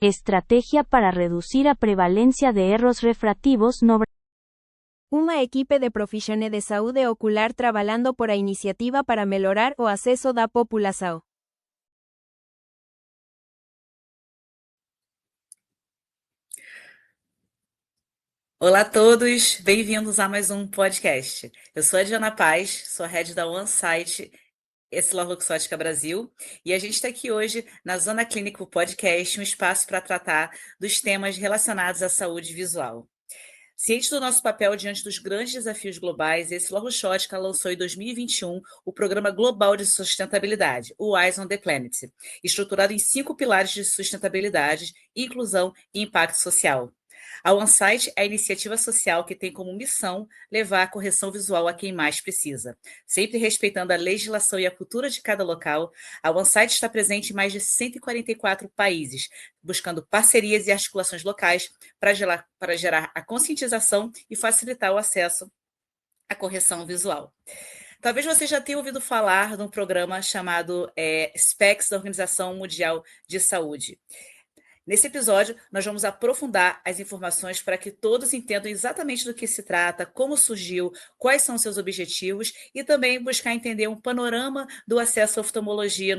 Estrategia para reducir a prevalencia de erros refrativos no. Uma equipe de profissionais de saúde ocular trabalhando por a iniciativa para melhorar o acesso da população. Olá a todos, bem-vindos a mais um podcast. Eu sou a Diana Paz, sou a head da OneSight EssilorLuxottica Brasil, e a gente está aqui hoje na Zona Clínico Podcast, um espaço para tratar dos temas relacionados à saúde visual. Ciente do nosso papel diante dos grandes desafios globais, a EssilorLuxottica lançou em 2021 o Programa Global de Sustentabilidade, o Eyes on the Planet, estruturado em 5 pilares de sustentabilidade, inclusão e impacto social. A OneSight é a iniciativa social que tem como missão levar a correção visual a quem mais precisa. Sempre respeitando a legislação e a cultura de cada local, a OneSight está presente em mais de 144 países, buscando parcerias e articulações locais para gerar a conscientização e facilitar o acesso à correção visual. Talvez você já tenha ouvido falar de um programa chamado SPECS, da Organização Mundial de Saúde. Nesse episódio, nós vamos aprofundar as informações para que todos entendam exatamente do que se trata, como surgiu, quais são seus objetivos e também buscar entender um panorama do acesso à oftalmologia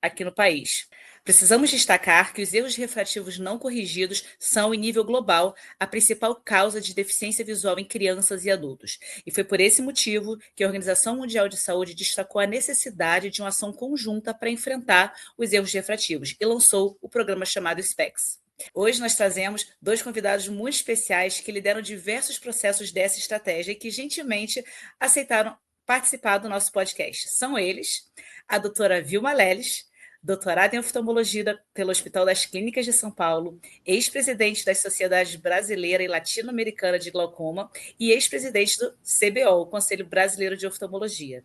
aqui no país. Precisamos destacar que os erros refrativos não corrigidos são, em nível global, a principal causa de deficiência visual em crianças e adultos. E foi por esse motivo que a Organização Mundial de Saúde destacou a necessidade de uma ação conjunta para enfrentar os erros refrativos e lançou o programa chamado SPECS. Hoje nós trazemos 2 convidados muito especiais que lideram diversos processos dessa estratégia e que gentilmente aceitaram participar do nosso podcast. São eles, a doutora Vilma Leles, doutorada em oftalmologia pelo Hospital das Clínicas de São Paulo, ex-presidente das Sociedades Brasileira e Latino-Americana de Glaucoma e ex-presidente do CBO, o Conselho Brasileiro de Oftalmologia.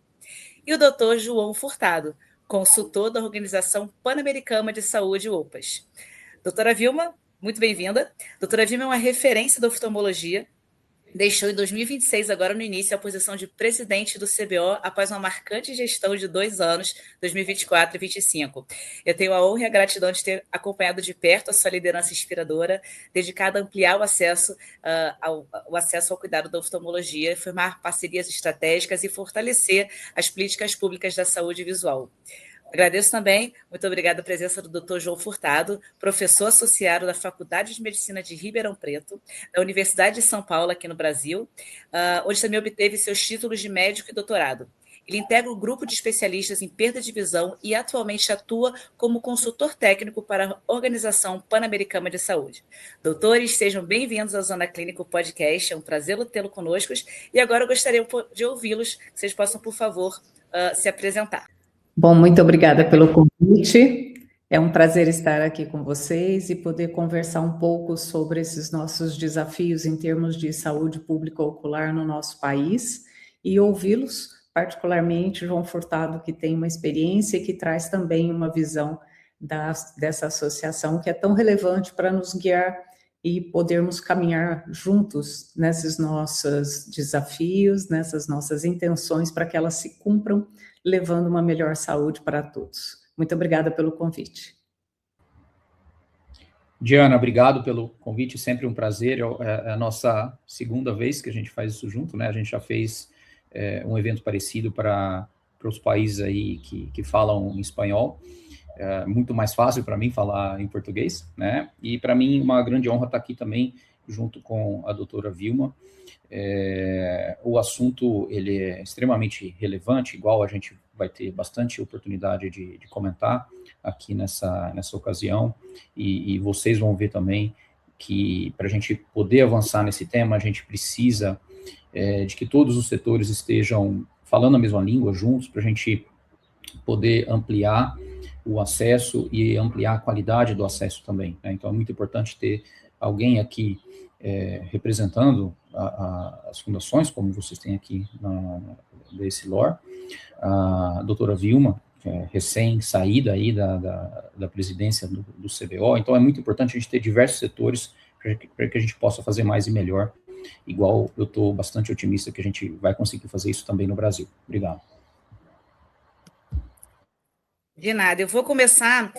E o doutor João Furtado, consultor da Organização Pan-Americana de Saúde, OPAS. Doutora Vilma, muito bem-vinda. Doutora Vilma é uma referência da oftalmologia. Deixou em 2026, agora no início, a posição de presidente do CBO após uma marcante gestão de 2 anos, 2024 e 2025. Eu tenho a honra e a gratidão de ter acompanhado de perto a sua liderança inspiradora, dedicada a ampliar o acesso ao cuidado da oftalmologia, formar parcerias estratégicas e fortalecer as políticas públicas da saúde visual. Agradeço também, muito obrigada a presença do Dr. João Furtado, professor associado da Faculdade de Medicina de Ribeirão Preto, da Universidade de São Paulo, aqui no Brasil, onde também obteve seus títulos de médico e doutorado. Ele integra o grupo de especialistas em perda de visão e atualmente atua como consultor técnico para a Organização Pan-Americana de Saúde. Doutores, sejam bem-vindos ao Zona Clínico Podcast, é um prazer tê-lo conosco, e agora eu gostaria de ouvi-los, que vocês possam, por favor, se apresentar. Bom, muito obrigada pelo convite. É um prazer estar aqui com vocês e poder conversar um pouco sobre esses nossos desafios em termos de saúde pública ocular no nosso país e ouvi-los, particularmente João Furtado, que tem uma experiência e que traz também uma visão dessa associação que é tão relevante para nos guiar e podermos caminhar juntos nesses nossos desafios, nessas nossas intenções para que elas se cumpram, levando uma melhor saúde para todos. Muito obrigada pelo convite. Diana, obrigado pelo convite, sempre um prazer. É a nossa segunda vez que a gente faz isso junto, né? A gente já fez um evento parecido para os países aí que falam em espanhol. É muito mais fácil para mim falar em português, né? E para mim uma grande honra estar aqui também junto com a doutora Vilma. O assunto ele é extremamente relevante, igual a gente vai ter bastante oportunidade de comentar aqui nessa ocasião, e vocês vão ver também que para a gente poder avançar nesse tema, a gente precisa de que todos os setores estejam falando a mesma língua juntos, para a gente poder ampliar o acesso e ampliar a qualidade do acesso também, né? Então é muito importante ter alguém aqui representando as fundações, como vocês têm aqui da Essilor, a doutora Vilma, que é recém-saída aí da presidência do CBO, então é muito importante a gente ter diversos setores para que a gente possa fazer mais e melhor, igual eu estou bastante otimista que a gente vai conseguir fazer isso também no Brasil. Obrigado. De nada. Eu vou começar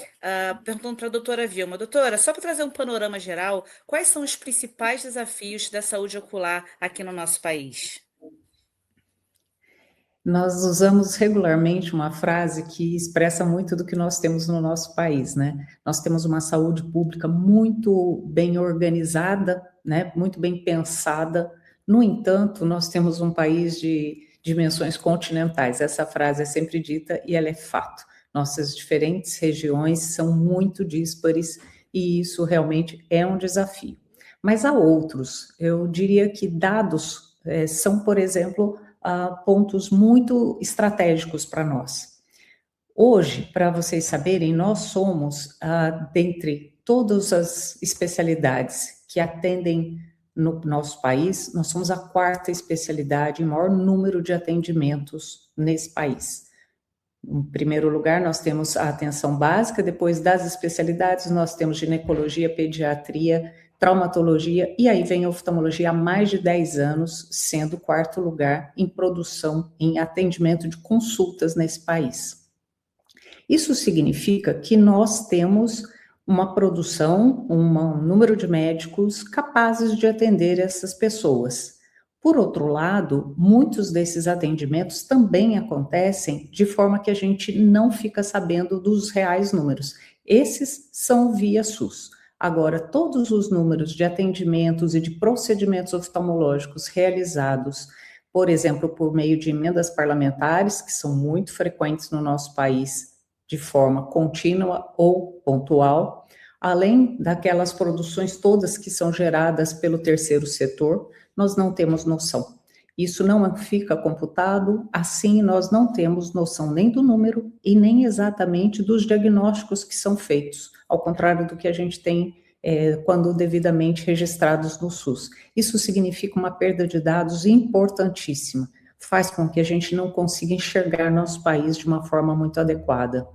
perguntando para a doutora Vilma. Doutora, só para trazer um panorama geral, quais são os principais desafios da saúde ocular aqui no nosso país? Nós usamos regularmente uma frase que expressa muito do que nós temos no nosso país, né? Nós temos uma saúde pública muito bem organizada, né? Muito bem pensada. No entanto, nós temos um país de dimensões continentais. Essa frase é sempre dita e ela é fato. Nossas diferentes regiões são muito díspares e isso realmente é um desafio. Mas há outros. Eu diria que dados são, por exemplo, pontos muito estratégicos para nós. Hoje, para vocês saberem, nós somos, dentre todas as especialidades que atendem no nosso país, nós somos a quarta especialidade em maior número de atendimentos nesse país. Em primeiro lugar, nós temos a atenção básica, depois das especialidades, nós temos ginecologia, pediatria, traumatologia, e aí vem a oftalmologia há mais de 10 anos, sendo o quarto lugar em produção, em atendimento de consultas nesse país. Isso significa que nós temos uma produção, um número de médicos capazes de atender essas pessoas. Por outro lado, muitos desses atendimentos também acontecem de forma que a gente não fica sabendo dos reais números. Esses são via SUS. Agora, todos os números de atendimentos e de procedimentos oftalmológicos realizados, por exemplo, por meio de emendas parlamentares, que são muito frequentes no nosso país, de forma contínua ou pontual, além daquelas produções todas que são geradas pelo terceiro setor, nós não temos noção. Isso não fica computado, assim nós não temos noção nem do número e nem exatamente dos diagnósticos que são feitos, ao contrário do que a gente tem quando devidamente registrados no SUS. Isso significa uma perda de dados importantíssima, faz com que a gente não consiga enxergar nosso país de uma forma muito adequada.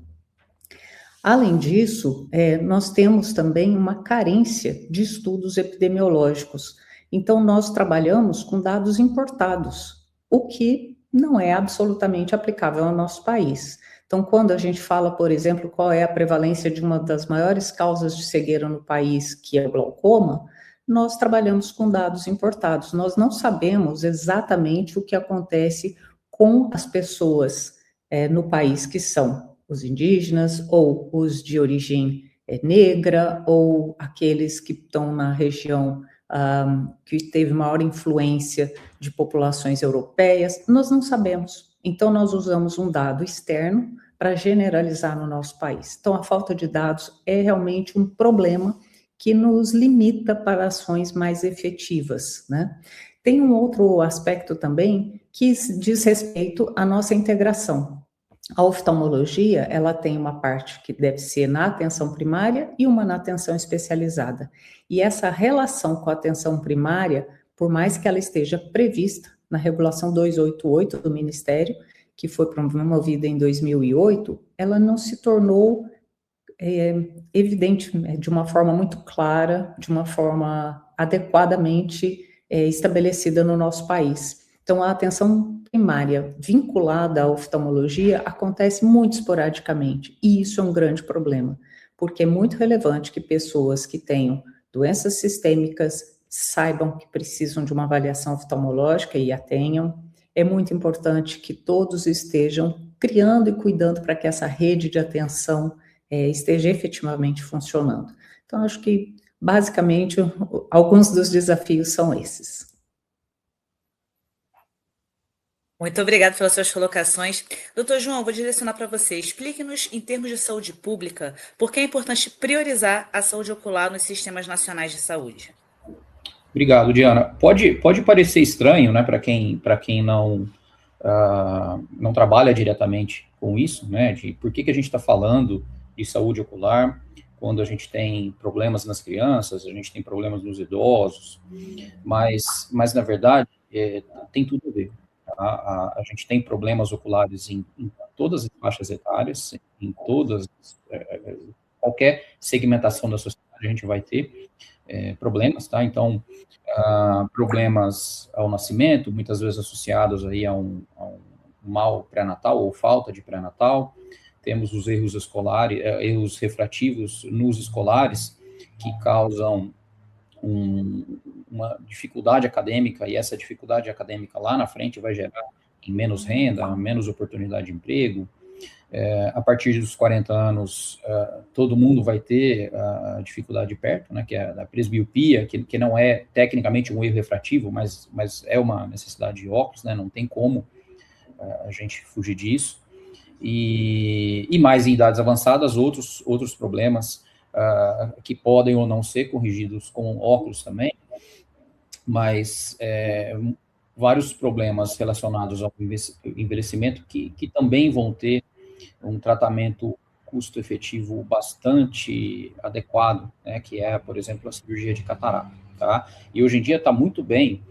Além disso, nós temos também uma carência de estudos epidemiológicos. Então, nós trabalhamos com dados importados, o que não é absolutamente aplicável ao nosso país. Então, quando a gente fala, por exemplo, qual é a prevalência de uma das maiores causas de cegueira no país, que é o glaucoma, nós trabalhamos com dados importados. Nós não sabemos exatamente o que acontece com as pessoas no país que são os indígenas ou os de origem negra ou aqueles que estão na região que teve maior influência de populações europeias, nós não sabemos. Então, nós usamos um dado externo para generalizar no nosso país. Então, a falta de dados é realmente um problema que nos limita para ações mais efetivas, né? Tem um outro aspecto também que diz respeito à nossa integração. A oftalmologia, ela tem uma parte que deve ser na atenção primária e uma na atenção especializada. E essa relação com a atenção primária, por mais que ela esteja prevista na regulação 288 do Ministério, que foi promovida em 2008, ela não se tornou evidente de uma forma muito clara, de uma forma adequadamente estabelecida no nosso país. Então, a atenção primária vinculada à oftalmologia acontece muito esporadicamente, e isso é um grande problema, porque é muito relevante que pessoas que tenham doenças sistêmicas saibam que precisam de uma avaliação oftalmológica e a tenham. É muito importante que todos estejam criando e cuidando para que essa rede de atenção esteja efetivamente funcionando. Então, acho que, basicamente, alguns dos desafios são esses. Muito obrigada pelas suas colocações. Doutor João, vou direcionar para você. Explique-nos, em termos de saúde pública, por que é importante priorizar a saúde ocular nos sistemas nacionais de saúde. Obrigado, Diana. Pode parecer estranho, né, para quem não trabalha diretamente com isso, né, de por que a gente está falando de saúde ocular quando a gente tem problemas nas crianças, a gente tem problemas nos idosos, mas na verdade, tem tudo a ver. A gente tem problemas oculares em todas as faixas etárias, em todas, qualquer segmentação da sociedade a gente vai ter problemas, tá? Então, problemas ao nascimento, muitas vezes associados aí a um mal pré-natal ou falta de pré-natal, temos os erros escolares, erros refrativos nos escolares, que causam uma dificuldade acadêmica, e essa dificuldade acadêmica lá na frente vai gerar em menos renda, menos oportunidade de emprego. A partir dos 40 anos, todo mundo vai ter a dificuldade de perto, né, que é a presbiopia, que não é tecnicamente um erro refrativo, mas é uma necessidade de óculos, né, não tem como a gente fugir disso. E mais em idades avançadas, outros problemas que podem ou não ser corrigidos com óculos também, mas vários problemas relacionados ao envelhecimento que também vão ter um tratamento custo-efetivo bastante adequado, né, que é, por exemplo, a cirurgia de catarata, tá? E hoje em dia está muito bem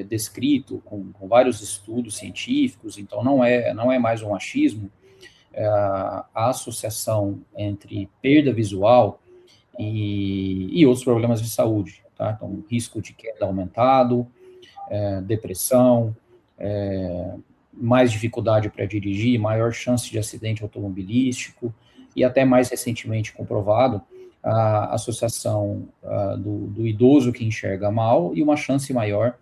descrito, com vários estudos científicos, então não é mais um achismo, a associação entre perda visual e outros problemas de saúde, tá? Então, risco de queda aumentado, depressão, mais dificuldade para dirigir, maior chance de acidente automobilístico, e até mais recentemente comprovado a associação do idoso que enxerga mal e uma chance maior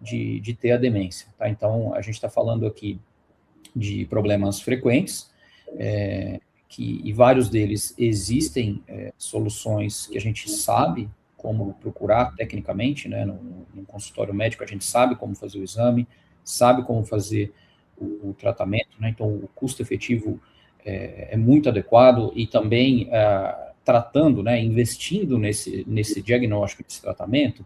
de ter a demência, tá? Então, a gente está falando aqui de problemas frequentes, e vários deles existem soluções que a gente sabe como procurar tecnicamente, né, no consultório médico a gente sabe como fazer o exame, sabe como fazer o tratamento, né, então o custo efetivo é muito adequado, e também tratando, né, investindo nesse diagnóstico, nesse tratamento,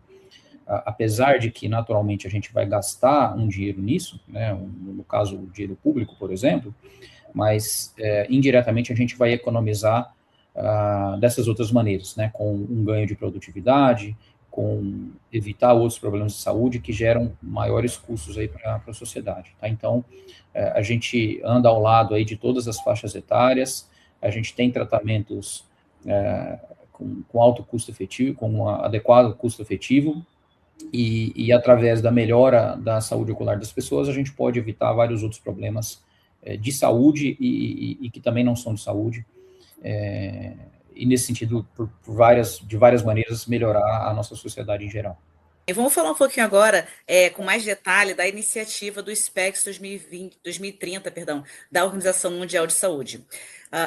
apesar de que naturalmente a gente vai gastar um dinheiro nisso, né, no caso o dinheiro público, por exemplo, mas indiretamente a gente vai economizar dessas outras maneiras, né, com um ganho de produtividade, com evitar outros problemas de saúde que geram maiores custos aí para a sociedade, tá? Então, a gente anda ao lado aí de todas as faixas etárias, a gente tem tratamentos com alto custo efetivo, com um adequado custo efetivo, e através da melhora da saúde ocular das pessoas, a gente pode evitar vários outros problemas de saúde e que também não são de saúde, e nesse sentido, de várias maneiras, melhorar a nossa sociedade em geral. E vamos falar um pouquinho agora, com mais detalhe, da iniciativa do SPECS 2030, perdão, da Organização Mundial de Saúde.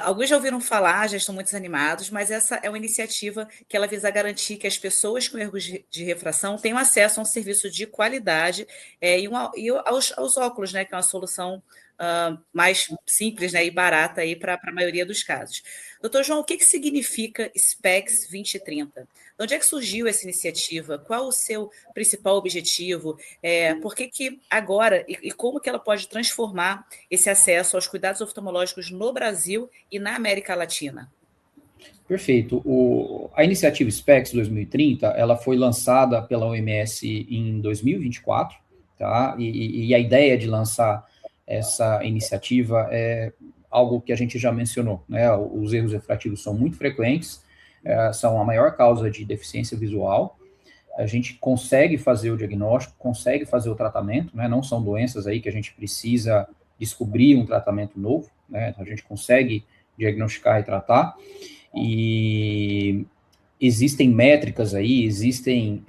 Alguns já ouviram falar, já estão muito animados, mas essa é uma iniciativa que ela visa garantir que as pessoas com erros de refração tenham acesso a um serviço de qualidade e aos óculos, né, que é uma solução mais simples, né, e barata para a maioria dos casos. Doutor João, o que significa SPECS 2030? De onde é que surgiu essa iniciativa? Qual o seu principal objetivo? Por que agora e como que ela pode transformar esse acesso aos cuidados oftalmológicos no Brasil e na América Latina? Perfeito. A iniciativa SPECS 2030, ela foi lançada pela OMS em 2024, tá? E a ideia de lançar essa iniciativa é algo que a gente já mencionou, né? Os erros refrativos são muito frequentes, são a maior causa de deficiência visual. A gente consegue fazer o diagnóstico, consegue fazer o tratamento, né? Não são doenças aí que a gente precisa descobrir um tratamento novo, né? A gente consegue diagnosticar e tratar, e existem métricas aí, existem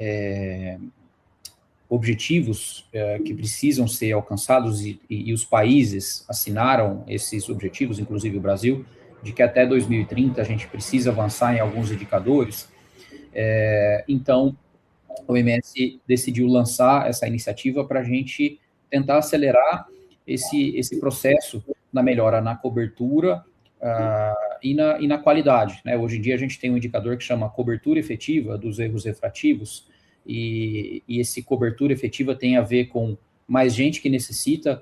objetivos que precisam ser alcançados, e os países assinaram esses objetivos, inclusive o Brasil, de que até 2030 a gente precisa avançar em alguns indicadores. Então, a OMS decidiu lançar essa iniciativa para a gente tentar acelerar esse processo na melhora na cobertura e na qualidade, né? Hoje em dia a gente tem um indicador que chama cobertura efetiva dos erros refrativos, e esse cobertura efetiva tem a ver com mais gente que necessita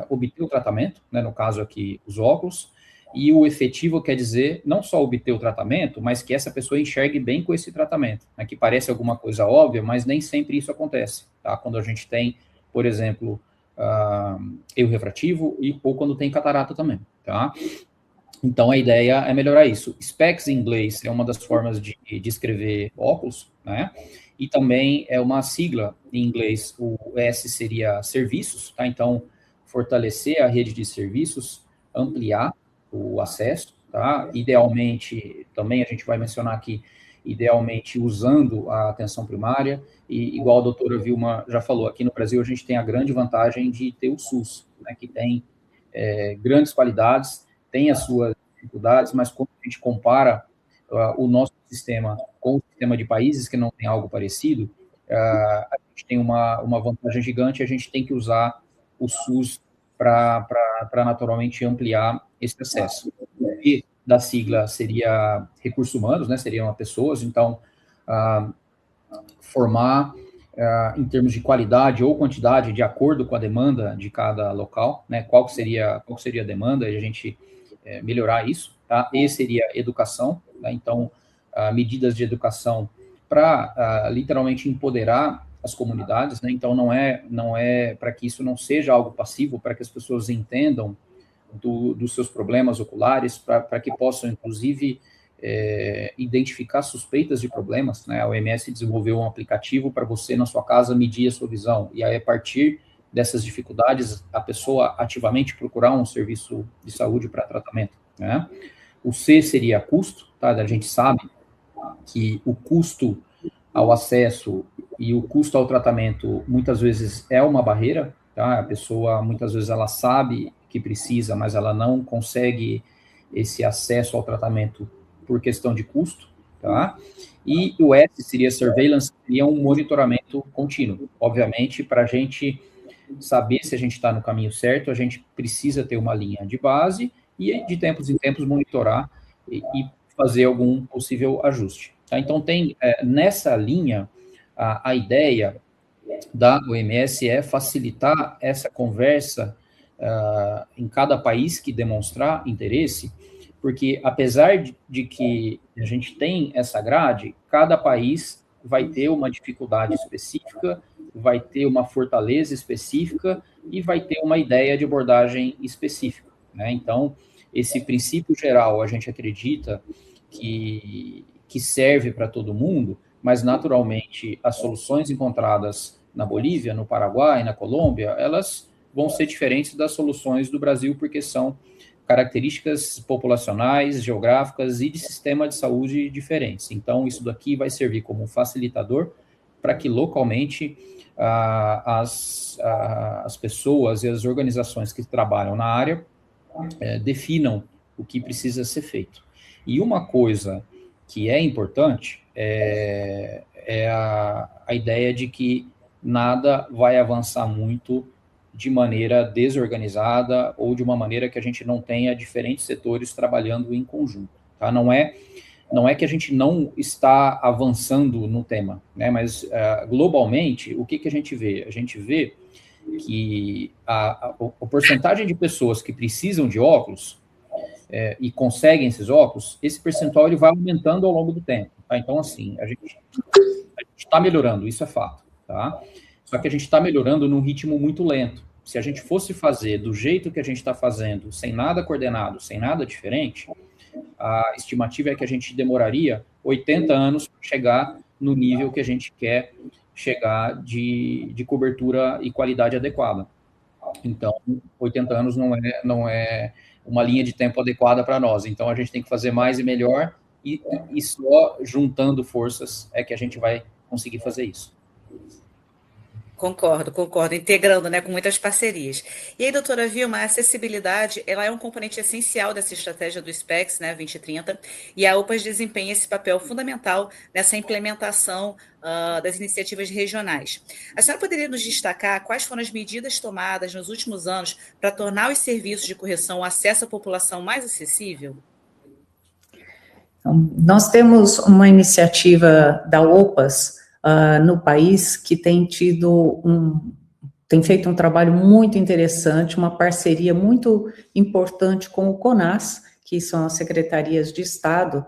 obter o tratamento, né, no caso aqui os óculos, e o efetivo quer dizer não só obter o tratamento, mas que essa pessoa enxergue bem com esse tratamento, né, que parece alguma coisa óbvia, mas nem sempre isso acontece, tá? Quando a gente tem, por exemplo, erro refrativo, ou quando tem catarata também, tá? Então, a ideia é melhorar isso. SPECS em inglês é uma das formas de escrever óculos, né? E também é uma sigla em inglês, o S seria serviços, tá? Então, fortalecer a rede de serviços, ampliar o acesso, tá? Idealmente, também a gente vai mencionar aqui, idealmente usando a atenção primária, e igual a doutora Vilma já falou, aqui no Brasil a gente tem a grande vantagem de ter o SUS, né, que tem grandes qualidades, tem as suas dificuldades, mas quando a gente compara o nosso sistema com o sistema de países que não tem algo parecido, a gente tem uma vantagem gigante, a gente tem que usar o SUS para naturalmente ampliar esse acesso. E da sigla seria recursos humanos, né, seriam pessoas, então, formar em termos de qualidade ou quantidade, de acordo com a demanda de cada local, né, qual seria a demanda, e a gente melhorar isso, tá? E seria educação, né, então, medidas de educação para literalmente empoderar as comunidades, né, então não é para que isso não seja algo passivo, para que as pessoas entendam dos seus problemas oculares, para que possam, inclusive, identificar suspeitas de problemas, né? A OMS desenvolveu um aplicativo para você, na sua casa, medir a sua visão, e aí, a partir dessas dificuldades, a pessoa ativamente procurar um serviço de saúde para tratamento, né? O C seria custo, tá? A gente sabe que o custo ao acesso e o custo ao tratamento, muitas vezes, é uma barreira, tá? A pessoa, muitas vezes, ela sabe que precisa, mas ela não consegue esse acesso ao tratamento por questão de custo, tá? E o S seria surveillance, seria um monitoramento contínuo. Obviamente, para a gente saber se a gente está no caminho certo, a gente precisa ter uma linha de base e, de tempos em tempos, monitorar e fazer algum possível ajuste. Tá? Então, tem nessa linha, a ideia da OMS é facilitar essa conversa em cada país que demonstrar interesse, porque apesar de que a gente tem essa grade, cada país vai ter uma dificuldade específica, vai ter uma fortaleza específica e vai ter uma ideia de abordagem específica, né? Então, esse princípio geral, a gente acredita que serve para todo mundo, mas, naturalmente, as soluções encontradas na Bolívia, no Paraguai, na Colômbia, elas vão ser diferentes das soluções do Brasil, porque são características populacionais, geográficas e de sistema de saúde diferentes. Então, isso daqui vai servir como um facilitador para que, localmente, as pessoas e as organizações que trabalham na área definam o que precisa ser feito. E uma coisa que é importante é a ideia de que nada vai avançar muito de maneira desorganizada ou de uma maneira que a gente não tenha diferentes setores trabalhando em conjunto, tá? Não é que a gente não está avançando no tema, né? Mas globalmente, o que a gente vê? A gente vê que a porcentagem de pessoas que precisam de óculos e conseguem esses óculos, esse percentual ele vai aumentando ao longo do tempo, tá? Então, assim, a gente está melhorando, isso é fato, tá? Só que a gente está melhorando num ritmo muito lento. Se a gente fosse fazer do jeito que a gente está fazendo, sem nada coordenado, sem nada diferente, a estimativa é que a gente demoraria 80 anos para chegar no nível que a gente quer chegar de cobertura e qualidade adequada. Então, 80 anos não é uma linha de tempo adequada para nós. Então, a gente tem que fazer mais e melhor, e só juntando forças é que a gente vai conseguir fazer isso. Concordo, integrando, né, com muitas parcerias. E aí, doutora Vilma, a acessibilidade, ela é um componente essencial dessa estratégia do SPECS, né, 2030, e a UPAS desempenha esse papel fundamental nessa implementação das iniciativas regionais. A senhora poderia nos destacar quais foram as medidas tomadas nos últimos anos para tornar os serviços de correção o acesso à população mais acessível? Então, nós temos uma iniciativa da OPAS no país que tem feito um trabalho muito interessante, uma parceria muito importante com o CONAS, que são as secretarias de Estado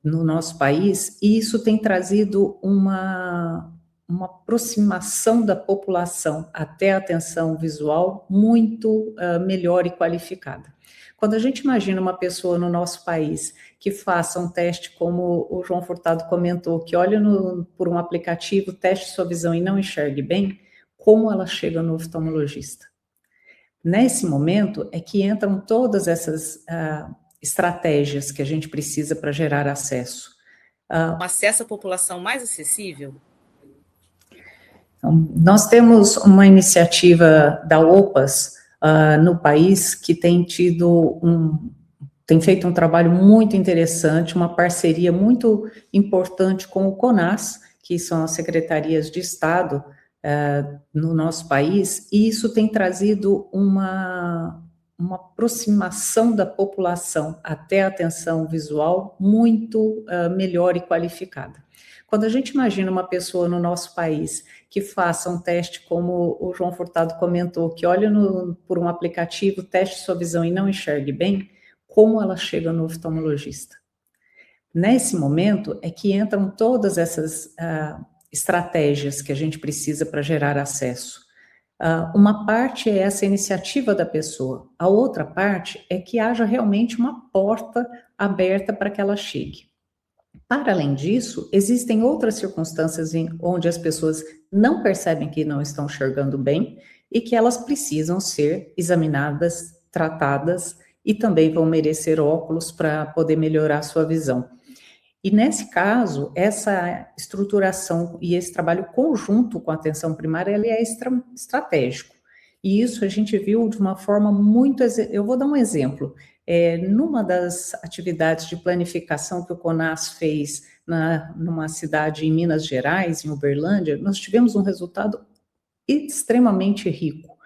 no nosso país, e isso tem trazido uma aproximação da população até a atenção visual muito melhor e qualificada. Quando a gente imagina uma pessoa no nosso país que faça um teste, como o João Furtado comentou, que olha por um aplicativo, teste sua visão e não enxergue bem, como ela chega no oftalmologista? Nesse momento é que entram todas essas estratégias que a gente precisa para gerar acesso. Um acesso à população mais acessível? Então, nós temos uma iniciativa da OPAS no país que tem feito um trabalho muito interessante, uma parceria muito importante com o CONAS, que são as secretarias de Estado no nosso país, e isso tem trazido uma aproximação da população até a atenção visual muito melhor e qualificada. Quando a gente imagina uma pessoa no nosso país que faça um teste, como o João Furtado comentou, que olha por um aplicativo, teste sua visão e não enxergue bem, como ela chega no oftalmologista? Nesse momento é que entram todas essas estratégias que a gente precisa para gerar acesso. Uma parte é essa iniciativa da pessoa, a outra parte é que haja realmente uma porta aberta para que ela chegue. Para além disso, existem outras circunstâncias onde as pessoas não percebem que não estão enxergando bem e que elas precisam ser examinadas, tratadas e também vão merecer óculos para poder melhorar a sua visão. E nesse caso, essa estruturação e esse trabalho conjunto com a atenção primária, ele é estratégico. E isso a gente viu de uma forma muito... Eu vou dar um exemplo. Numa das atividades de planificação que o CONAS fez numa cidade em Minas Gerais, em Uberlândia, nós tivemos um resultado extremamente rico.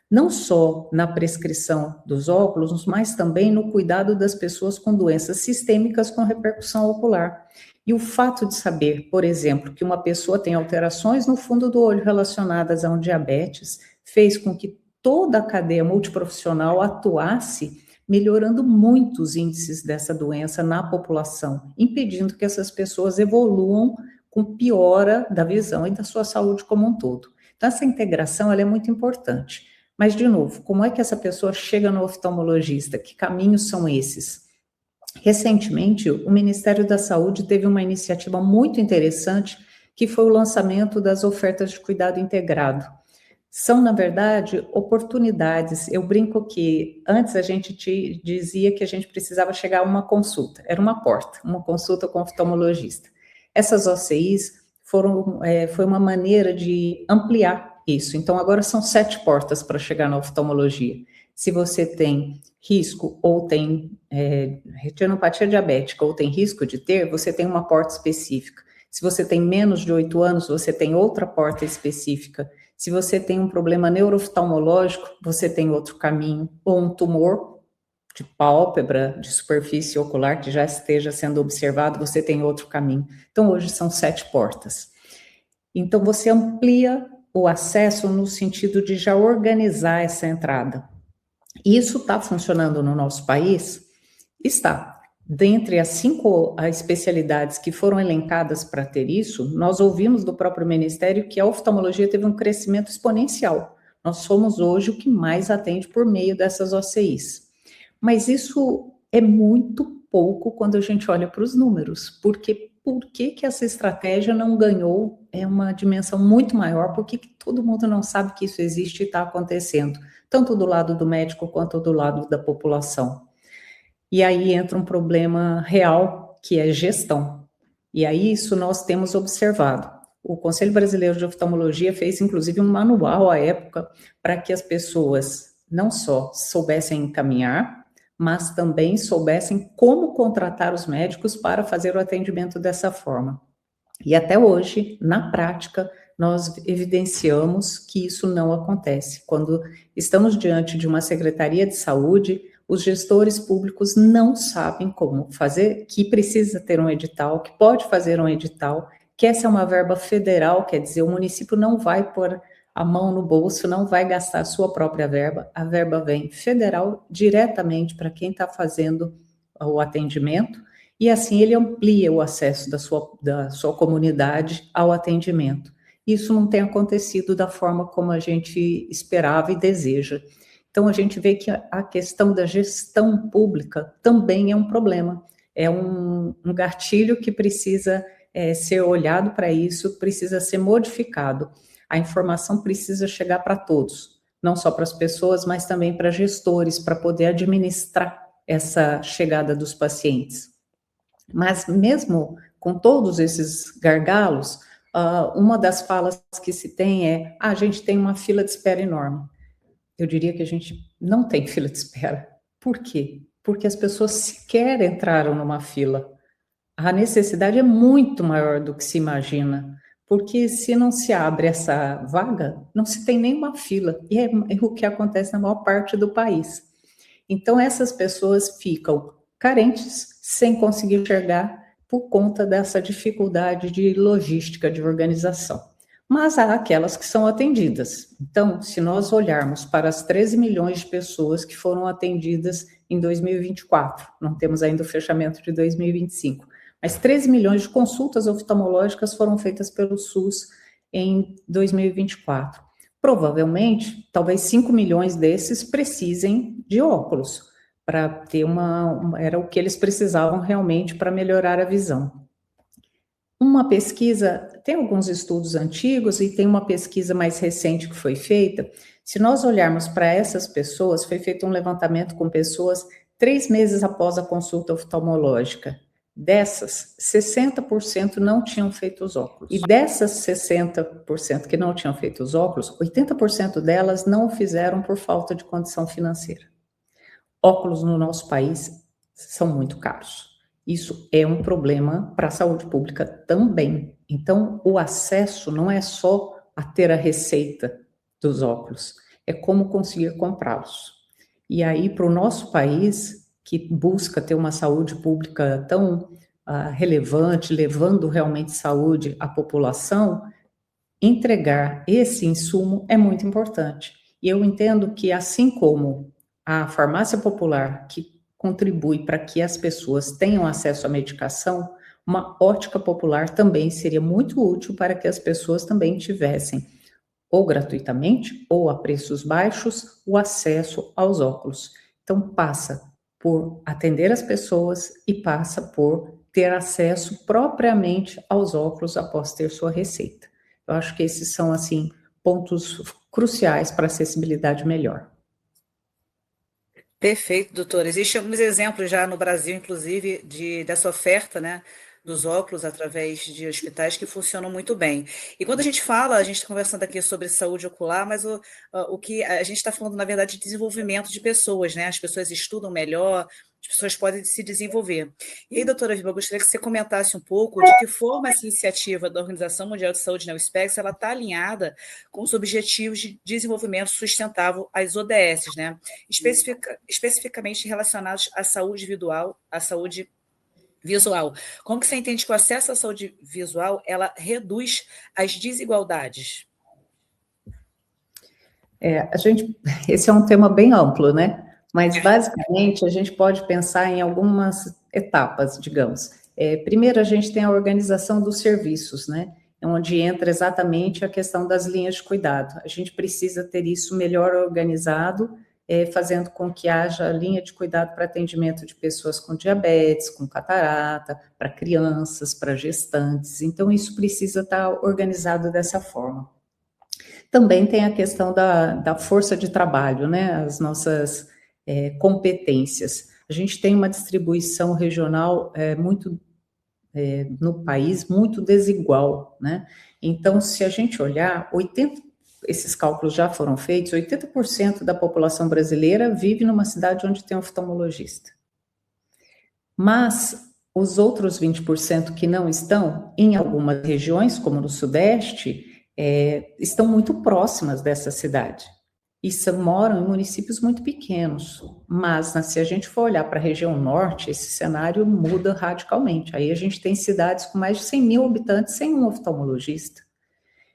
Não só na prescrição dos óculos, mas também no cuidado das pessoas com doenças sistêmicas com repercussão ocular. E o fato de saber, por exemplo, que uma pessoa tem alterações no fundo do olho relacionadas a um diabetes, fez com que toda a cadeia multiprofissional atuasse, melhorando muito os índices dessa doença na população, impedindo que essas pessoas evoluam com piora da visão e da sua saúde como um todo. Então, essa integração ela é muito importante. Mas, de novo, como é que essa pessoa chega no oftalmologista? Que caminhos são esses? Recentemente, o Ministério da Saúde teve uma iniciativa muito interessante, que foi o lançamento das ofertas de cuidado integrado. São, na verdade, oportunidades. Eu brinco que antes a gente dizia que a gente precisava chegar a uma consulta. Era uma porta, uma consulta com o oftalmologista. Essas OCIs foi uma maneira de ampliar isso. Então, agora são 7 portas para chegar na oftalmologia. Se você tem risco ou tem retinopatia diabética ou tem risco de ter, você tem uma porta específica. Se você tem menos de 8 anos, você tem outra porta específica. Se você tem um problema neurooftalmológico, você tem outro caminho. Ou um tumor de pálpebra, de superfície ocular, que já esteja sendo observado, você tem outro caminho. Então, hoje são 7 portas. Então, você amplia o acesso no sentido de já organizar essa entrada. Isso está funcionando no nosso país? Está. Dentre as 5 especialidades que foram elencadas para ter isso, nós ouvimos do próprio Ministério que a oftalmologia teve um crescimento exponencial. Nós somos hoje o que mais atende por meio dessas OCIs. Mas isso é muito pouco quando a gente olha para os números, porque por que essa estratégia não ganhou uma dimensão muito maior? Por que todo mundo não sabe que isso existe e está acontecendo, tanto do lado do médico quanto do lado da população? E aí entra um problema real, que é gestão. E aí isso nós temos observado. O Conselho Brasileiro de Oftalmologia fez, inclusive, um manual à época para que as pessoas não só soubessem encaminhar, mas também soubessem como contratar os médicos para fazer o atendimento dessa forma. E até hoje, na prática, nós evidenciamos que isso não acontece. Quando estamos diante de uma Secretaria de Saúde, os gestores públicos não sabem como fazer, que precisa ter um edital, que pode fazer um edital, que essa é uma verba federal, quer dizer, o município não vai pôr a mão no bolso, não vai gastar a sua própria verba, a verba vem federal diretamente para quem está fazendo o atendimento, e assim ele amplia o acesso da sua comunidade ao atendimento. Isso não tem acontecido da forma como a gente esperava e deseja. Então, a gente vê que a questão da gestão pública também é um problema, é um gatilho que precisa ser olhado para isso, precisa ser modificado. A informação precisa chegar para todos, não só para as pessoas, mas também para gestores, para poder administrar essa chegada dos pacientes. Mas mesmo com todos esses gargalos, uma das falas que se tem é: a gente tem uma fila de espera enorme. Eu diria que a gente não tem fila de espera. Por quê? Porque as pessoas sequer entraram numa fila. A necessidade é muito maior do que se imagina, porque se não se abre essa vaga, não se tem nenhuma fila, e é o que acontece na maior parte do país. Então, essas pessoas ficam carentes, sem conseguir enxergar, por conta dessa dificuldade de logística, de organização. Mas há aquelas que são atendidas. Então, se nós olharmos para as 13 milhões de pessoas que foram atendidas em 2024, não temos ainda o fechamento de 2025, mas 13 milhões de consultas oftalmológicas foram feitas pelo SUS em 2024. Provavelmente, talvez 5 milhões desses precisem de óculos, para ter era o que eles precisavam realmente para melhorar a visão. Uma pesquisa, tem alguns estudos antigos e tem uma pesquisa mais recente que foi feita. Se nós olharmos para essas pessoas, foi feito um levantamento com pessoas 3 meses após a consulta oftalmológica. Dessas, 60% não tinham feito os óculos. E dessas 60% que não tinham feito os óculos, 80% delas não o fizeram por falta de condição financeira. Óculos no nosso país são muito caros. Isso é um problema para a saúde pública também. Então, o acesso não é só a ter a receita dos óculos, é como conseguir comprá-los. E aí, para o nosso país, que busca ter uma saúde pública tão relevante, levando realmente saúde à população, entregar esse insumo é muito importante. E eu entendo que, assim como a farmácia popular, que contribui para que as pessoas tenham acesso à medicação, uma ótica popular também seria muito útil para que as pessoas também tivessem, ou gratuitamente, ou a preços baixos, o acesso aos óculos. Então, passa por atender as pessoas e passa por ter acesso propriamente aos óculos após ter sua receita. Eu acho que esses são, assim, pontos cruciais para a acessibilidade melhor. Perfeito, doutora. Existem alguns exemplos já no Brasil, inclusive, dessa oferta, né, dos óculos através de hospitais que funcionam muito bem. E quando a gente fala, a gente está conversando aqui sobre saúde ocular, mas o que a gente está falando, na verdade, de desenvolvimento de pessoas, né? As pessoas estudam melhor, as pessoas podem se desenvolver. E aí, doutora Viva, eu gostaria que você comentasse um pouco de que forma essa iniciativa da Organização Mundial de Saúde, né, o SPECS, ela está alinhada com os Objetivos de Desenvolvimento Sustentável, as ODS, né? Especificamente relacionados à saúde visual. Como que você entende que o acesso à saúde visual, ela reduz as desigualdades? Esse é um tema bem amplo, né? Mas, basicamente, a gente pode pensar em algumas etapas, digamos. Primeiro, a gente tem a organização dos serviços, né? Onde entra exatamente a questão das linhas de cuidado. A gente precisa ter isso melhor organizado, fazendo com que haja linha de cuidado para atendimento de pessoas com diabetes, com catarata, para crianças, para gestantes. Então, isso precisa estar organizado dessa forma. Também tem a questão da força de trabalho, né? As nossas competências. A gente tem uma distribuição regional no país muito desigual, né? Então, se a gente olhar, esses cálculos já foram feitos, 80% da população brasileira vive numa cidade onde tem oftalmologista. Mas os outros 20% que não estão, em algumas regiões, como no Sudeste, estão muito próximas dessa cidade. E moram em municípios muito pequenos. Mas, se a gente for olhar para a região norte, esse cenário muda radicalmente. Aí a gente tem cidades com mais de 100 mil habitantes sem um oftalmologista.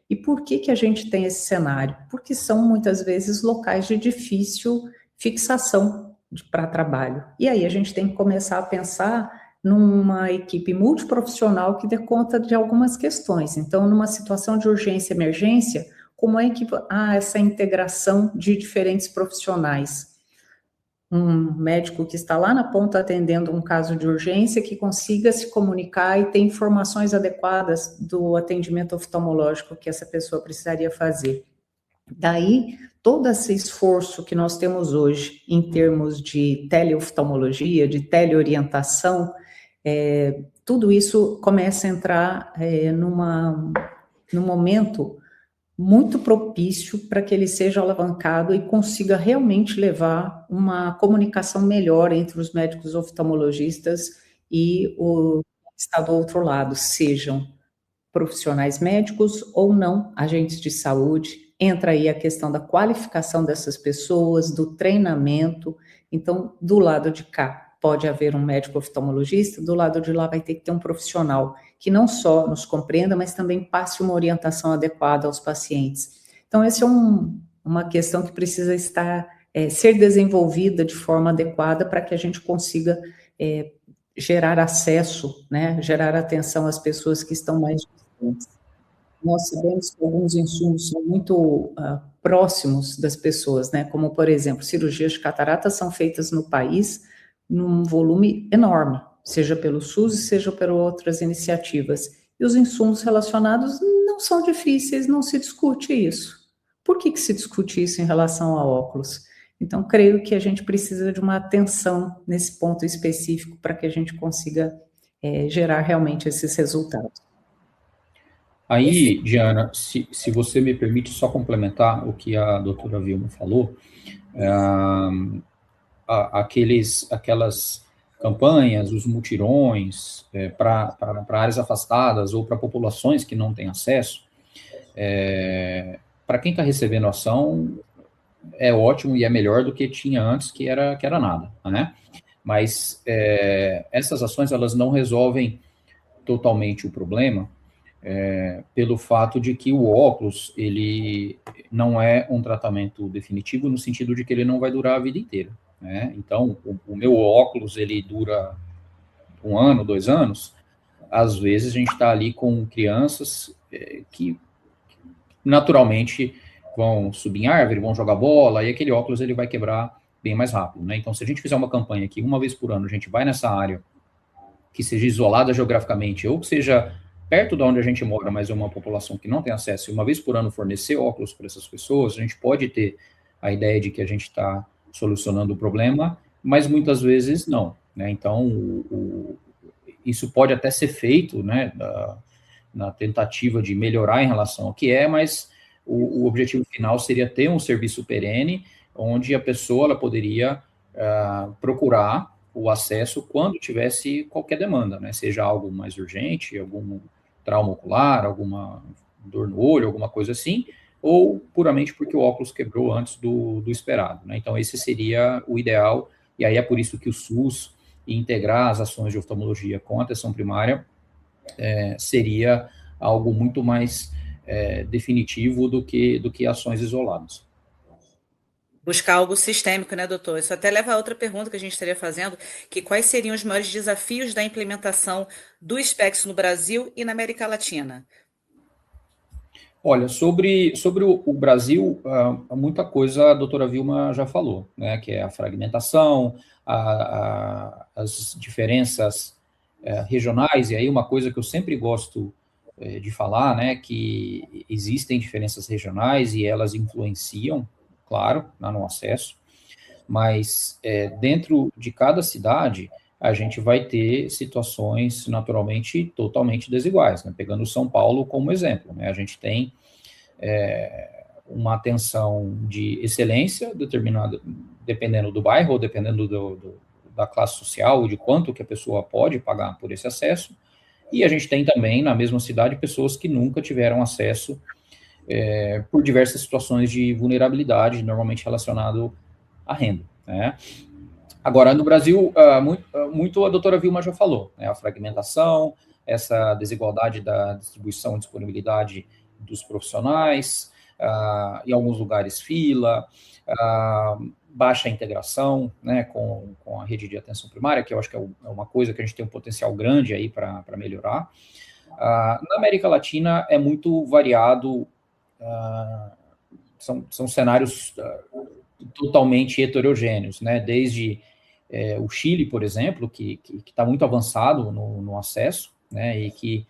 E por que a gente tem esse cenário? Porque são, muitas vezes, locais de difícil fixação para trabalho. E aí a gente tem que começar a pensar numa equipe multiprofissional que dê conta de algumas questões. Então, numa situação de urgência e emergência, como é que há essa integração de diferentes profissionais? Um médico que está lá na ponta atendendo um caso de urgência, que consiga se comunicar e ter informações adequadas do atendimento oftalmológico que essa pessoa precisaria fazer. Daí, todo esse esforço que nós temos hoje em termos de teleoftalmologia, de teleorientação, tudo isso começa a entrar num momento muito propício para que ele seja alavancado e consiga realmente levar uma comunicação melhor entre os médicos oftalmologistas e o que está do outro lado, sejam profissionais médicos ou não, agentes de saúde. Entra aí a questão da qualificação dessas pessoas, do treinamento. Então, do lado de cá, pode haver um médico oftalmologista, do lado de lá vai ter que ter um profissional que não só nos compreenda, mas também passe uma orientação adequada aos pacientes. Então, essa é uma questão que precisa ser desenvolvida de forma adequada para que a gente consiga gerar acesso, né, gerar atenção às pessoas que estão mais distantes. Nós sabemos que alguns insumos são muito próximos das pessoas, né, como, por exemplo, cirurgias de catarata são feitas no país num volume enorme, seja pelo SUS, seja por outras iniciativas. E os insumos relacionados não são difíceis, não se discute isso. Por que se discute isso em relação a óculos? Então, creio que a gente precisa de uma atenção nesse ponto específico para que a gente consiga gerar realmente esses resultados. Aí, Diana, se você me permite só complementar o que a doutora Vilma falou, aquelas campanhas, os mutirões para áreas afastadas ou para populações que não têm acesso, para quem está recebendo ação, é ótimo e é melhor do que tinha antes, que era nada, né? Mas essas ações, elas não resolvem totalmente o problema, pelo fato de que o óculos, ele não é um tratamento definitivo, no sentido de que ele não vai durar a vida inteira, né? Então, o meu óculos, ele dura 1 ano, 2 anos. Às vezes, a gente está ali com crianças que naturalmente vão subir em árvore, vão jogar bola, e aquele óculos ele vai quebrar bem mais rápido, né? Então, se a gente fizer uma campanha aqui, 1 vez por ano, a gente vai nessa área que seja isolada geograficamente, ou que seja perto de onde a gente mora, mas é uma população que não tem acesso, e 1 vez por ano fornecer óculos para essas pessoas, a gente pode ter a ideia de que a gente está solucionando o problema, mas muitas vezes não, né? Então, isso pode até ser feito, né, na tentativa de melhorar em relação ao que mas o objetivo final seria ter um serviço perene, onde a pessoa ela poderia procurar o acesso quando tivesse qualquer demanda, né? Seja algo mais urgente, algum trauma ocular, alguma dor no olho, alguma coisa assim, ou puramente porque o óculos quebrou antes do esperado, né? Então, esse seria o ideal, e aí é por isso que o SUS integrar as ações de oftalmologia com a atenção primária seria algo muito mais definitivo do que ações isoladas. Buscar algo sistêmico, né, doutor? Isso até leva a outra pergunta que a gente estaria fazendo, que quais seriam os maiores desafios da implementação do SPECS no Brasil e na América Latina? Olha, sobre o Brasil, muita coisa a doutora Vilma já falou, né, que é a fragmentação, as diferenças regionais, e aí uma coisa que eu sempre gosto de falar, né, que existem diferenças regionais e elas influenciam, claro, no acesso, mas dentro de cada cidade, a gente vai ter situações naturalmente totalmente desiguais, né? Pegando São Paulo como exemplo, né? A gente tem uma atenção de excelência determinada, dependendo do bairro, ou dependendo da classe social, ou de quanto que a pessoa pode pagar por esse acesso, e a gente tem também, na mesma cidade, pessoas que nunca tiveram acesso por diversas situações de vulnerabilidade, normalmente relacionado à renda, né? Agora, no Brasil, muito a doutora Vilma já falou, né? A fragmentação, essa desigualdade da distribuição e disponibilidade dos profissionais, em alguns lugares fila, baixa integração, né, com a rede de atenção primária, que eu acho que é uma coisa que a gente tem um potencial grande aí para melhorar. Na América Latina é muito variado, são cenários totalmente heterogêneos, né, desde o Chile, por exemplo, que está muito avançado no acesso, né, e que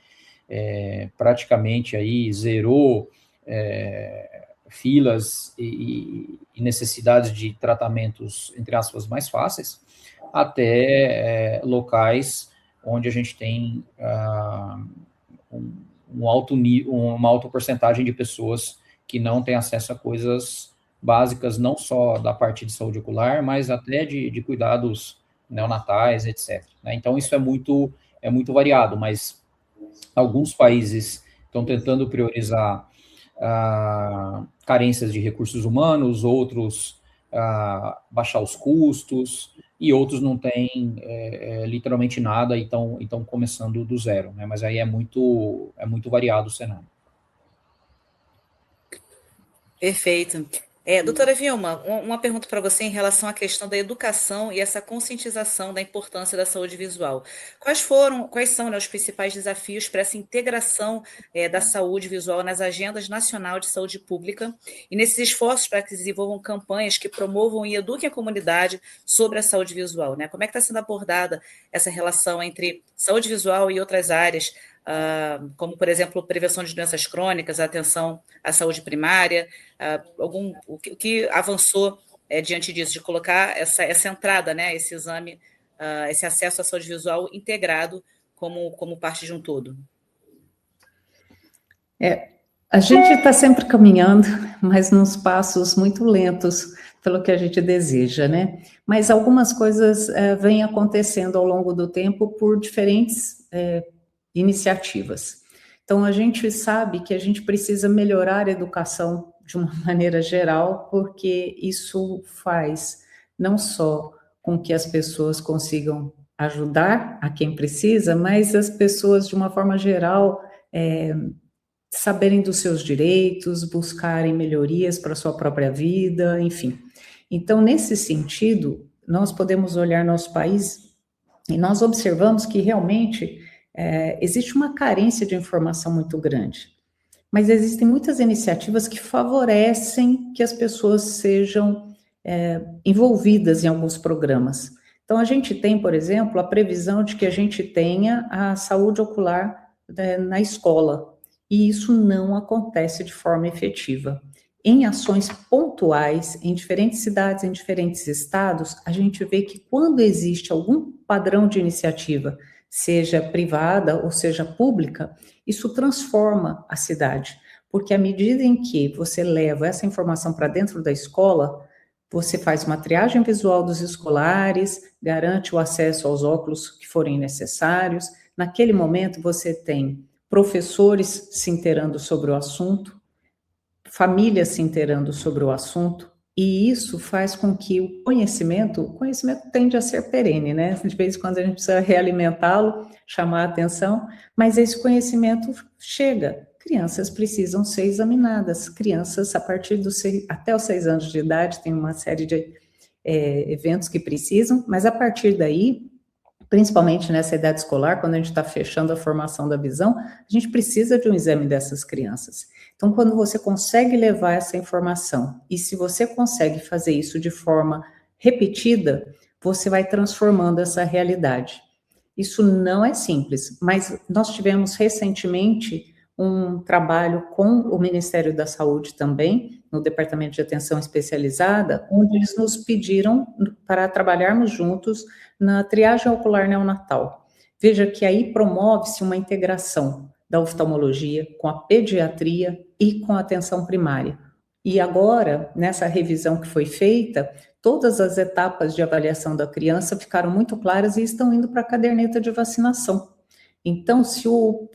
praticamente aí zerou filas e necessidades de tratamentos, entre aspas, mais fáceis, até locais onde a gente tem uma alta porcentagem de pessoas que não têm acesso a coisas básicas, não só da parte de saúde ocular, mas até de cuidados neonatais, etc. Então, isso é muito variado, mas alguns países estão tentando priorizar carências de recursos humanos, outros baixar os custos, e outros não têm literalmente nada e estão começando do zero, né? Mas aí é muito variado o cenário. Perfeito. Doutora Vilma, uma pergunta para você em relação à questão da educação e essa conscientização da importância da saúde visual. Quais são, né, os principais desafios para essa integração da saúde visual nas agendas nacional de saúde pública e nesses esforços para que se desenvolvam campanhas que promovam e eduquem a comunidade sobre a saúde visual, né? Como é que está sendo abordada essa relação entre saúde visual e outras áreas, como, por exemplo, prevenção de doenças crônicas, atenção à saúde primária, o que avançou diante disso, de colocar essa entrada, né, esse exame, esse acesso à saúde visual integrado como parte de um todo? A gente está sempre caminhando, mas nos passos muito lentos pelo que a gente deseja, né? Mas algumas coisas vêm acontecendo ao longo do tempo por diferentes iniciativas. Então, a gente sabe que a gente precisa melhorar a educação de uma maneira geral, porque isso faz não só com que as pessoas consigam ajudar a quem precisa, mas as pessoas, de uma forma geral, saberem dos seus direitos, buscarem melhorias para a sua própria vida, enfim. Então, nesse sentido, nós podemos olhar nosso país e nós observamos que realmente existe uma carência de informação muito grande, mas existem muitas iniciativas que favorecem que as pessoas sejam envolvidas em alguns programas. Então, a gente tem, por exemplo, a previsão de que a gente tenha a saúde ocular na escola, e isso não acontece de forma efetiva. Em ações pontuais, em diferentes cidades, em diferentes estados, a gente vê que quando existe algum padrão de iniciativa, seja privada ou seja pública, isso transforma a cidade, porque à medida em que você leva essa informação para dentro da escola, você faz uma triagem visual dos escolares, garante o acesso aos óculos que forem necessários. Naquele momento, você tem professores se inteirando sobre o assunto, famílias se inteirando sobre o assunto, e isso faz com que o conhecimento tende a ser perene, né? De vez em quando a gente precisa realimentá-lo, chamar a atenção, mas esse conhecimento chega. Crianças precisam ser examinadas, crianças a partir até os 6 anos de idade tem uma série de eventos que precisam, mas a partir daí, principalmente nessa idade escolar, quando a gente está fechando a formação da visão, a gente precisa de um exame dessas crianças. Então, quando você consegue levar essa informação, e se você consegue fazer isso de forma repetida, você vai transformando essa realidade. Isso não é simples, mas nós tivemos recentemente um trabalho com o Ministério da Saúde também, no Departamento de Atenção Especializada, onde eles nos pediram para trabalharmos juntos na triagem ocular neonatal. Veja que aí promove-se uma integração da oftalmologia com a pediatria e com a atenção primária. E agora, nessa revisão que foi feita, todas as etapas de avaliação da criança ficaram muito claras e estão indo para a caderneta de vacinação. Então, se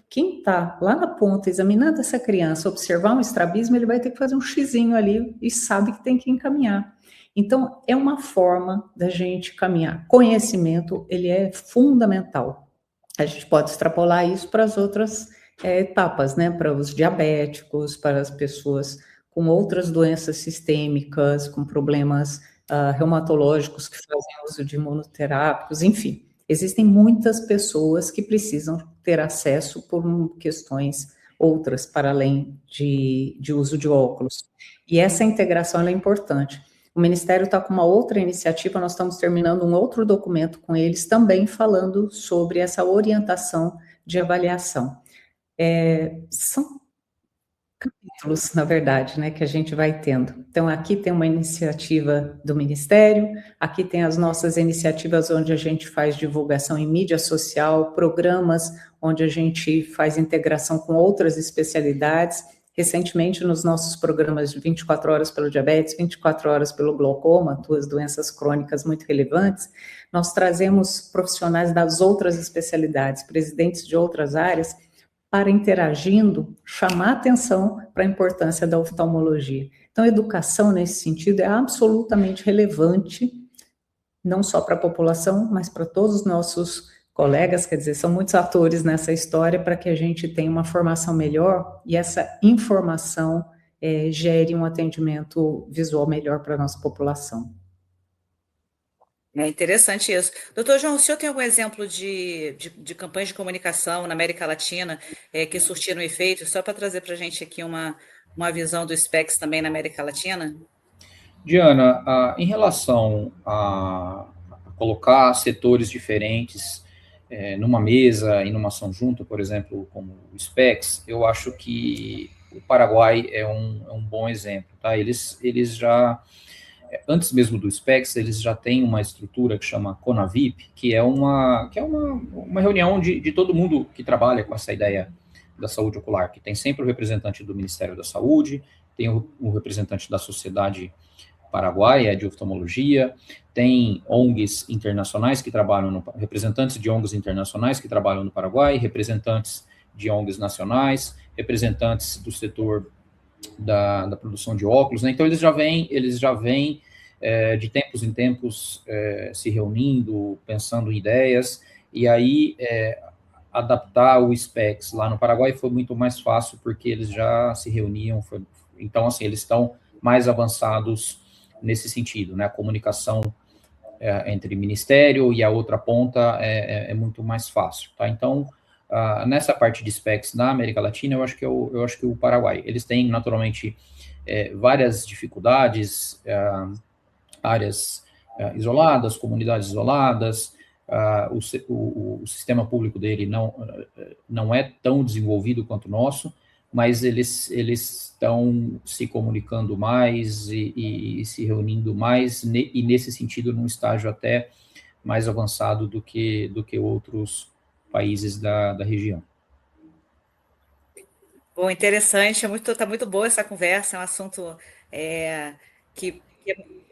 quem está lá na ponta examinando essa criança observar um estrabismo, ele vai ter que fazer um xizinho ali e sabe que tem que encaminhar. Então, é uma forma da gente caminhar. Conhecimento, ele é fundamental. A gente pode extrapolar isso para as outras etapas, né? Para os diabéticos, para as pessoas com outras doenças sistêmicas, com problemas reumatológicos que fazem uso de imunoterápicos, enfim. Existem muitas pessoas que precisam ter acesso por questões outras, para além de uso de óculos. E essa integração ela é importante. O Ministério está com uma outra iniciativa, nós estamos terminando um outro documento com eles, também falando sobre essa orientação de avaliação. São capítulos, na verdade, né, que a gente vai tendo. Então, aqui tem uma iniciativa do Ministério, aqui tem as nossas iniciativas onde a gente faz divulgação em mídia social, programas onde a gente faz integração com outras especialidades. Recentemente, nos nossos programas de 24 horas pelo diabetes, 24 horas pelo glaucoma, duas doenças crônicas muito relevantes, nós trazemos profissionais das outras especialidades, presidentes de outras áreas, para interagindo, chamar atenção para a importância da oftalmologia. Então, a educação, nesse sentido, é absolutamente relevante, não só para a população, mas para todos os nossos colegas, quer dizer, são muitos atores nessa história para que a gente tenha uma formação melhor e essa informação gere um atendimento visual melhor para a nossa população. É interessante isso. Doutor João, o senhor tem algum exemplo de campanhas de comunicação na América Latina que surtiram efeito, só para trazer para a gente aqui uma visão do SPECS também na América Latina? Diana, em relação a colocar setores diferentes numa mesa e numa ação junta, por exemplo, como o SPECS, eu acho que o Paraguai é um bom exemplo, tá? Eles já... Antes mesmo do SPECS, eles já têm uma estrutura que chama CONAVIP, que é uma reunião de todo mundo que trabalha com essa ideia da saúde ocular, que tem sempre o representante do Ministério da Saúde, tem o representante da Sociedade Paraguaia de Oftalmologia, tem ONGs internacionais que trabalham, representantes de ONGs internacionais que trabalham no Paraguai, representantes de ONGs nacionais, representantes do setor da produção de óculos, né? Então eles já vêm de tempos em tempos se reunindo, pensando em ideias, e aí adaptar o SPECS lá no Paraguai foi muito mais fácil, porque eles já se reuniam, então assim, eles estão mais avançados nesse sentido, né? A comunicação entre ministério e a outra ponta é muito mais fácil, tá? Então, nessa parte de SPECS na América Latina, eu acho que o Paraguai, eles têm naturalmente várias dificuldades, áreas isoladas, comunidades isoladas, o sistema público dele não é tão desenvolvido quanto o nosso, mas eles estão se comunicando mais e se reunindo mais, e nesse sentido, num estágio até mais avançado do que outros países da região. Bom, interessante, tá muito boa essa conversa, é um assunto que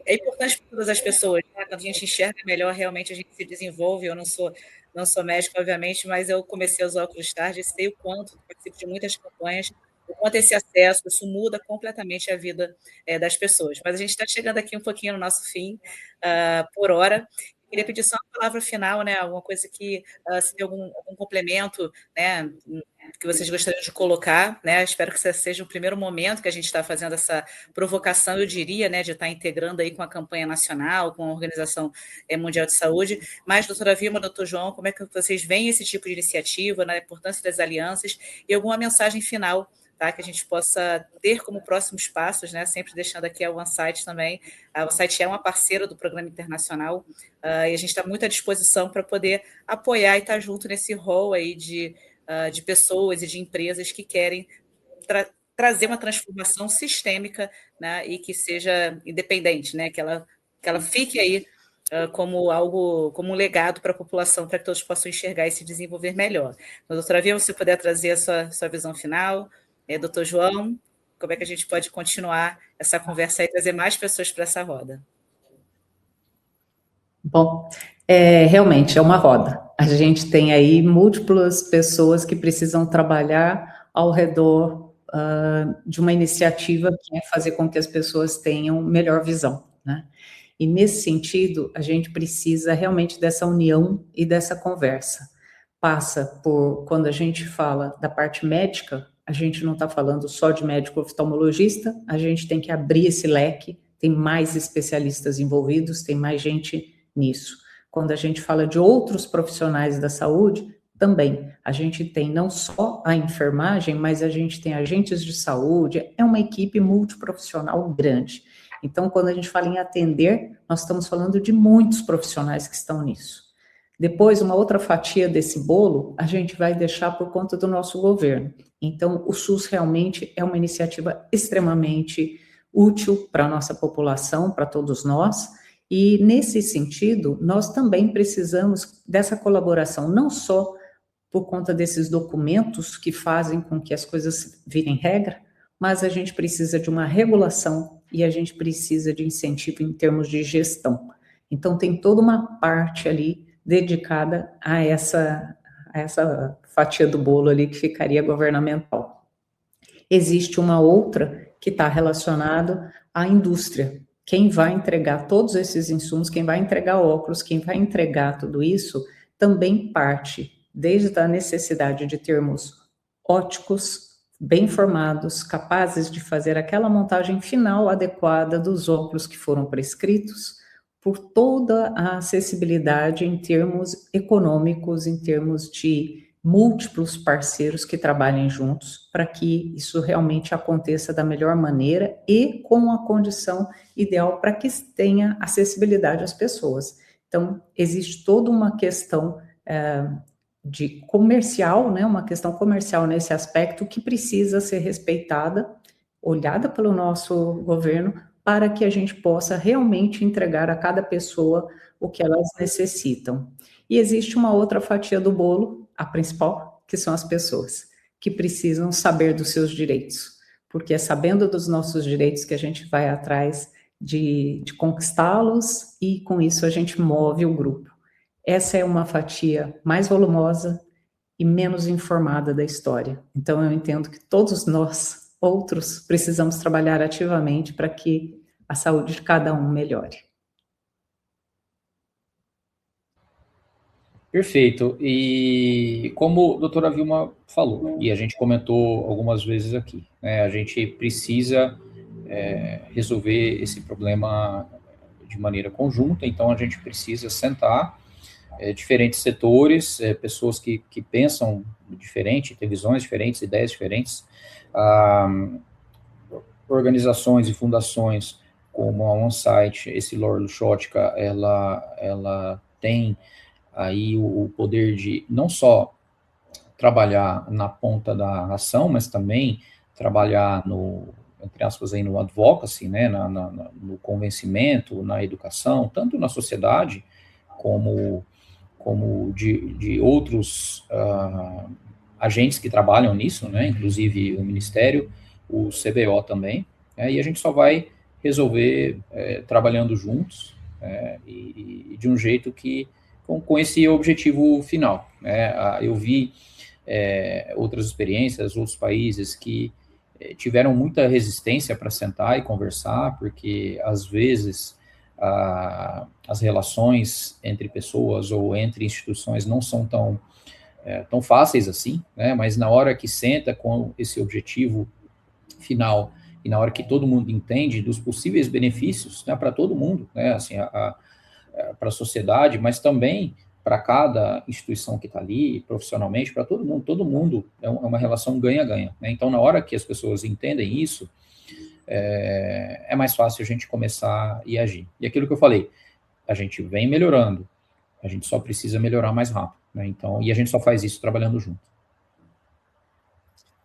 é importante para todas as pessoas, né? Quando a gente enxerga melhor, realmente a gente se desenvolve. Eu não sou médico, obviamente, mas eu comecei a usar óculos tarde e sei o quanto, participo de muitas campanhas, o quanto esse acesso, isso muda completamente a vida das pessoas. Mas a gente está chegando aqui um pouquinho no nosso fim, por hora. Queria pedir só uma palavra final, né? Alguma coisa que, se tem algum complemento, né, que vocês gostariam de colocar, né? Espero que esse seja o primeiro momento que a gente está fazendo essa provocação, eu diria, né, de estar integrando aí com a campanha nacional, com a Organização Mundial de Saúde. Mas, doutora Vilma, doutor João, como é que vocês veem esse tipo de iniciativa, né, a importância das alianças e alguma mensagem final, tá, que a gente possa ter como próximos passos, né? Sempre deixando aqui a OneSight também. A OneSight é uma parceira do Programa Internacional e a gente está muito à disposição para poder apoiar e estar junto nesse rol aí de pessoas e de empresas que querem trazer uma transformação sistêmica, né? E que seja independente, né? Que ela fique aí como um legado para a população, para que todos possam enxergar e se desenvolver melhor. Então, doutora Vilma, se você puder trazer a sua visão final. Doutor João, como é que a gente pode continuar essa conversa e trazer mais pessoas para essa roda? Bom, realmente é uma roda. A gente tem aí múltiplas pessoas que precisam trabalhar ao redor de uma iniciativa que é fazer com que as pessoas tenham melhor visão, né? E nesse sentido, a gente precisa realmente dessa união e dessa conversa. Passa por, quando a gente fala da parte médica, a gente não está falando só de médico oftalmologista, a gente tem que abrir esse leque, tem mais especialistas envolvidos, tem mais gente nisso. Quando a gente fala de outros profissionais da saúde, também, a gente tem não só a enfermagem, mas a gente tem agentes de saúde, é uma equipe multiprofissional grande. Então, quando a gente fala em atender, nós estamos falando de muitos profissionais que estão nisso. Depois, uma outra fatia desse bolo, a gente vai deixar por conta do nosso governo. Então, o SUS realmente é uma iniciativa extremamente útil para a nossa população, para todos nós, e nesse sentido, nós também precisamos dessa colaboração, não só por conta desses documentos que fazem com que as coisas virem regra, mas a gente precisa de uma regulação e a gente precisa de incentivo em termos de gestão. Então, tem toda uma parte ali dedicada a essa fatia do bolo ali que ficaria governamental. Existe uma outra que está relacionada à indústria. Quem vai entregar todos esses insumos, quem vai entregar óculos, quem vai entregar tudo isso, também parte desde a necessidade de termos óticos bem formados, capazes de fazer aquela montagem final adequada dos óculos que foram prescritos, por toda a acessibilidade em termos econômicos, em termos de múltiplos parceiros que trabalhem juntos, para que isso realmente aconteça da melhor maneira e com a condição ideal para que tenha acessibilidade às pessoas. Então, existe toda uma questão de comercial, né, uma questão comercial nesse aspecto que precisa ser respeitada, olhada pelo nosso governo, para que a gente possa realmente entregar a cada pessoa o que elas necessitam. E existe uma outra fatia do bolo, a principal, que são as pessoas, que precisam saber dos seus direitos, porque é sabendo dos nossos direitos que a gente vai atrás de conquistá-los e com isso a gente move o grupo. Essa é uma fatia mais volumosa e menos informada da história. Então, eu entendo que todos nós, outros, precisamos trabalhar ativamente para que a saúde de cada um melhore. Perfeito. E como a doutora Vilma falou, e a gente comentou algumas vezes aqui, né, a gente precisa resolver esse problema de maneira conjunta, então a gente precisa sentar diferentes setores, pessoas que pensam diferente, têm visões diferentes, ideias diferentes, organizações e fundações como a OnSite, esse Lor Luxottica, ela tem aí o poder de não só trabalhar na ponta da ação, mas também trabalhar entre aspas, aí no advocacy, né, no convencimento, na educação, tanto na sociedade como de outros agentes que trabalham nisso, né, inclusive o Ministério, o CBO também, e a gente só vai resolver trabalhando juntos e de um jeito que com esse objetivo final, né? Eu vi outras experiências, outros países que tiveram muita resistência para sentar e conversar, porque às vezes as relações entre pessoas ou entre instituições não são tão fáceis assim, né? Mas na hora que senta com esse objetivo final e na hora que todo mundo entende dos possíveis benefícios, né, para todo mundo, né, assim, para a sociedade, mas também para cada instituição que está ali, profissionalmente, para todo mundo é uma relação ganha-ganha, né? Então, na hora que as pessoas entendem isso, é mais fácil a gente começar e agir. E aquilo que eu falei, a gente vem melhorando, a gente só precisa melhorar mais rápido, né? Então, e a gente só faz isso trabalhando junto.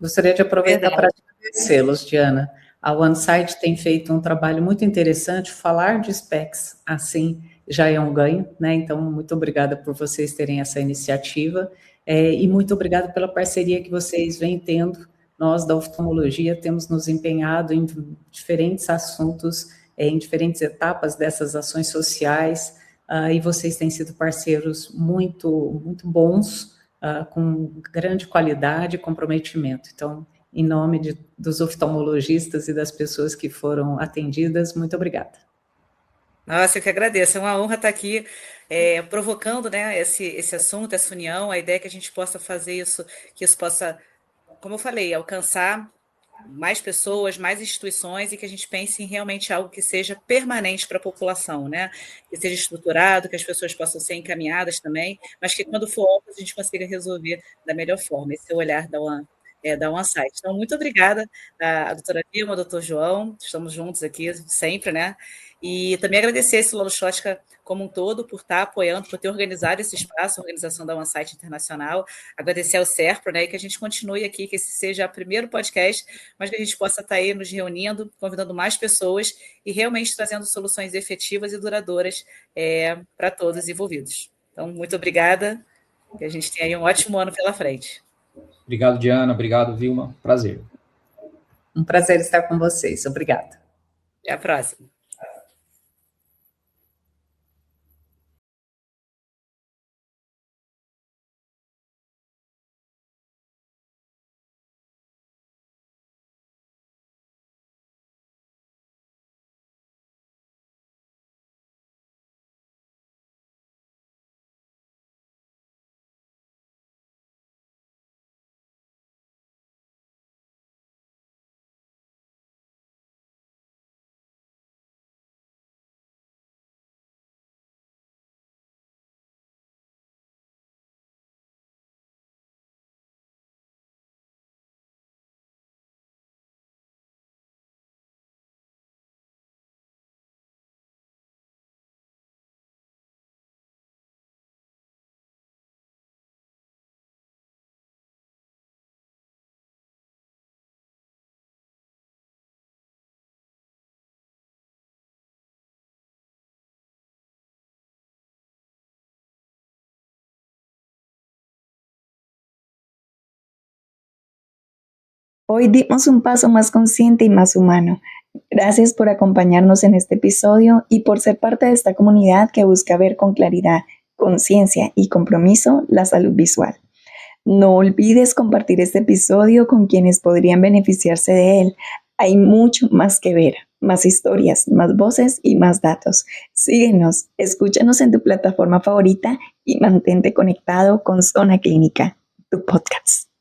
Gostaria de aproveitar para agradecê-los, Diana. A OneSite tem feito um trabalho muito interessante, falar de specs assim já é um ganho, né? Então, muito obrigada por vocês terem essa iniciativa e muito obrigada pela parceria que vocês vêm tendo. Nós, da oftalmologia, temos nos empenhado em diferentes assuntos, em diferentes etapas dessas ações sociais, e vocês têm sido parceiros muito, muito bons, com grande qualidade e comprometimento. Então, em nome dos oftalmologistas e das pessoas que foram atendidas, muito obrigada. Nossa, eu que agradeço. É uma honra estar aqui provocando, né, esse assunto, essa união, a ideia que a gente possa fazer isso, que isso possa, como eu falei, alcançar mais pessoas, mais instituições e que a gente pense em realmente algo que seja permanente para a população, né? Que seja estruturado, que as pessoas possam ser encaminhadas também, mas que quando for óbvio a gente consiga resolver da melhor forma. Esse é o olhar da da OneSight. Então, muito obrigada a doutora Vilma, ao doutor João, estamos juntos aqui sempre, né? E também agradecer a Esila Luxótica como um todo por estar apoiando, por ter organizado esse espaço, a organização da OneSight Internacional, agradecer ao SERPRO, né, e que a gente continue aqui, que esse seja o primeiro podcast, mas que a gente possa estar aí nos reunindo, convidando mais pessoas e realmente trazendo soluções efetivas e duradouras para todos os envolvidos. Então, muito obrigada, que a gente tenha aí um ótimo ano pela frente. Obrigado, Diana. Obrigado, Vilma. Prazer. Um prazer estar com vocês. Obrigada. Até a próxima. Hoy dimos un paso más consciente y más humano. Gracias por acompañarnos en este episodio y por ser parte de esta comunidad que busca ver con claridad, conciencia y compromiso la salud visual. No olvides compartir este episodio con quienes podrían beneficiarse de él. Hay mucho más que ver, más historias, más voces y más datos. Síguenos, escúchanos en tu plataforma favorita y mantente conectado con Zona Clínica, tu podcast.